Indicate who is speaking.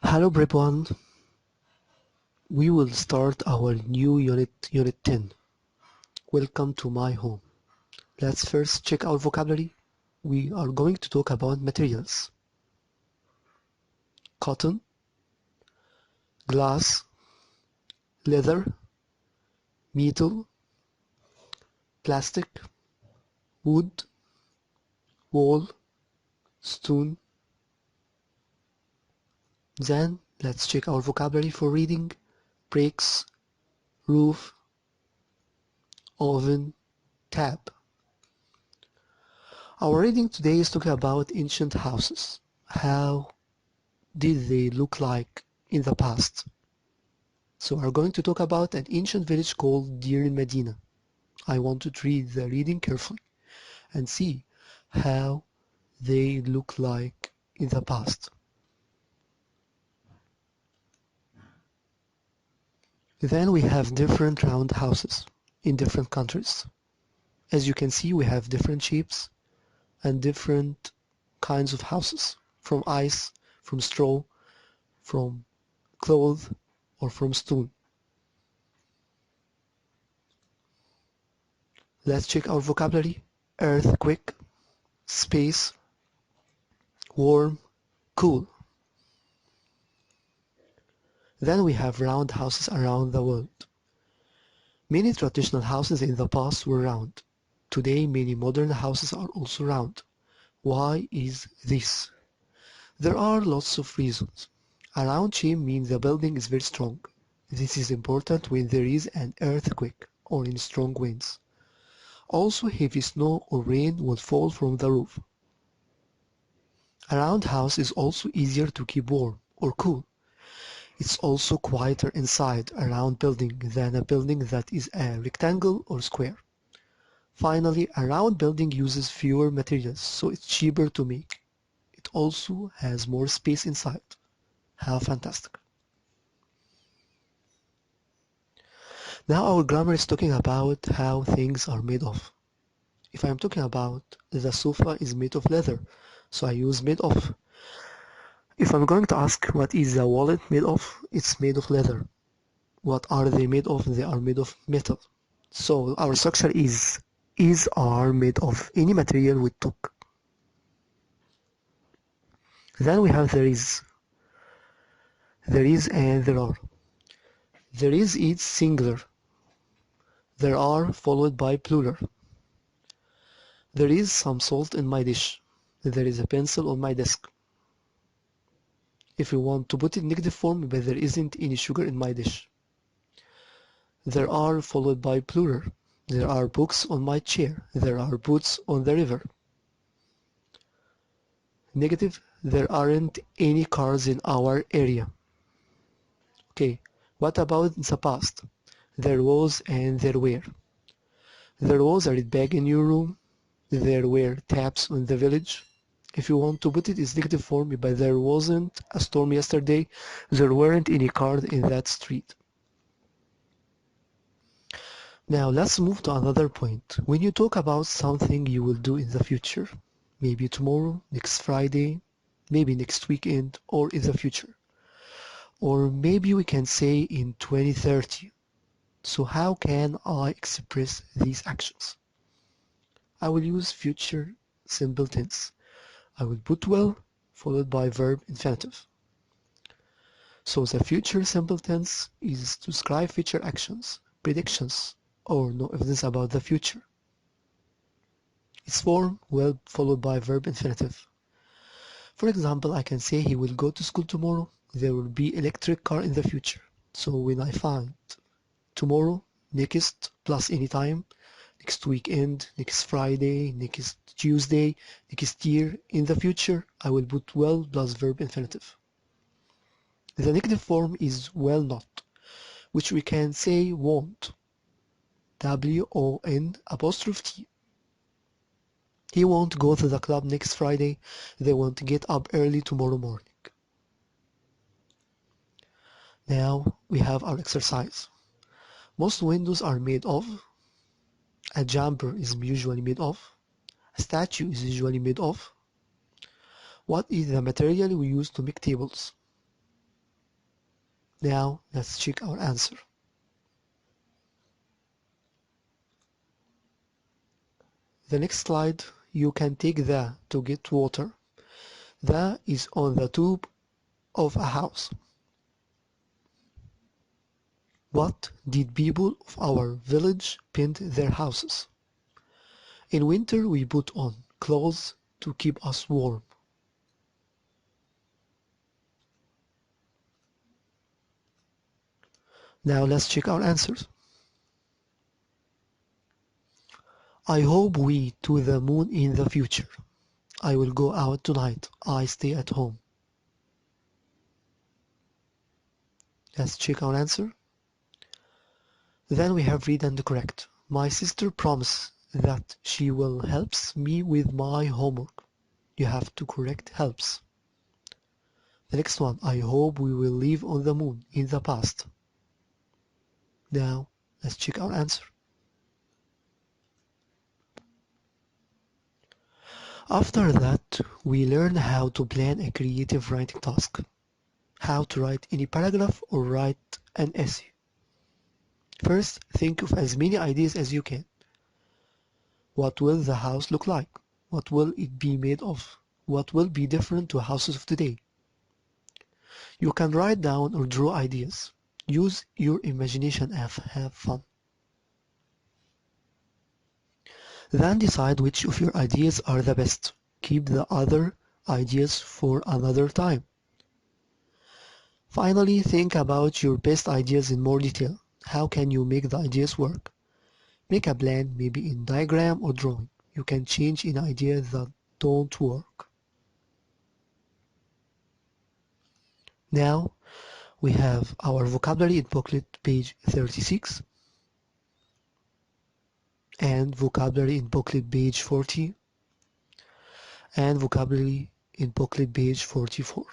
Speaker 1: Hello everyone, we will start our new unit 10. Welcome to my home. Let's first check our vocabulary. We are going to talk about materials. Cotton, glass, leather, metal, plastic, wood, wall, stone. Then let's check our vocabulary for reading. Bricks, roof, oven, tap. Our reading today is talking about ancient houses. How did they look like in the past? So we're going to talk about an ancient village called Deir el-Medina. I want to read the reading carefully and see how they look like in the past. Then we have different round houses in different countries. As you can see, we have different shapes and different kinds of houses, from ice, from straw, from cloth, or from stone. Let's check our vocabulary. Earthquake, space, warm, cool. Then we have round houses around the world. Many traditional houses in the past were round. Today many modern houses are also round. Why is this? There are lots of reasons. A round shape means the building is very strong. This is important when there is an earthquake or in strong winds. Also, heavy snow or rain will fall from the roof. A round house is also easier to keep warm or cool. It's also quieter inside a round building than a building that is a rectangle or square. Finally, a round building uses fewer materials, so it's cheaper to make. It also has more space inside. How fantastic! Now our grammar is talking about how things are made of. If I'm talking about the sofa is made of leather, so I use made of. If I'm going to ask what is the wallet made of, it's made of leather. What are they made of? They are made of metal. So our structure is are made of any material we took. Then we have there is and there are. There is singular. There are followed by plural. There is some salt in my dish. There is a pencil on my desk. If you want to put it in negative form, but there isn't any sugar in my dish. There are followed by plural. There are books on my chair. There are boats on the river. Negative, there aren't any cars in our area. Okay, what about the past? There was and there were. There was a red bag in your room. There were taps in the village. If you want to put it in negative form, but there wasn't a storm yesterday. There weren't any cars in that street. Now let's move to another point. When you talk about something you will do in the future, maybe tomorrow, next Friday, maybe next weekend, or in the future. Or maybe we can say in 2030. So how can I express these actions? I will use future simple tense. I will put will followed by verb infinitive. So the future simple tense is to describe future actions, predictions, or no evidence about the future. Its form will followed by verb infinitive. For example, I can say he will go to school tomorrow. There will be electric car in the future. So when I find tomorrow, next plus anytime, next weekend, next Friday, next Tuesday, next year, in the future, I will put will plus verb infinitive. The negative form is will not, which we can say won't. W-O-N apostrophe T. He won't go to the club next Friday. They won't get up early tomorrow morning. Now we have our exercise. Most windows are made of. A jumper is usually made of. A statue is usually made of. What is the material we use to make tables? Now let's check our answer. The next slide, you can take the to get water. The is on the top of a house. What did people of our village paint their houses? In winter we put on clothes to keep us warm. Now let's check our answers. I hope we to the moon in the future. I will go out tonight. I stay at home. Let's check our answer. Then we have read and correct. My sister promised that she will helps me with my homework. You have to correct helps. The next one, I hope we will live on the moon in the past. Now let's check our answer. After that, we learn how to plan a creative writing task. How to write any paragraph or write an essay. First, think of as many ideas as you can. What will the house look like? What will it be made of? What will be different to houses of today? You can write down or draw ideas. Use your imagination and have fun. Then decide which of your ideas are the best. Keep the other ideas for another time. Finally, think about your best ideas in more detail. How can you make the ideas work? Make a plan, maybe in diagram or drawing. You can change any ideas that don't work. Now we have our vocabulary in booklet page 36 and vocabulary in booklet page 40 and vocabulary in booklet page 44.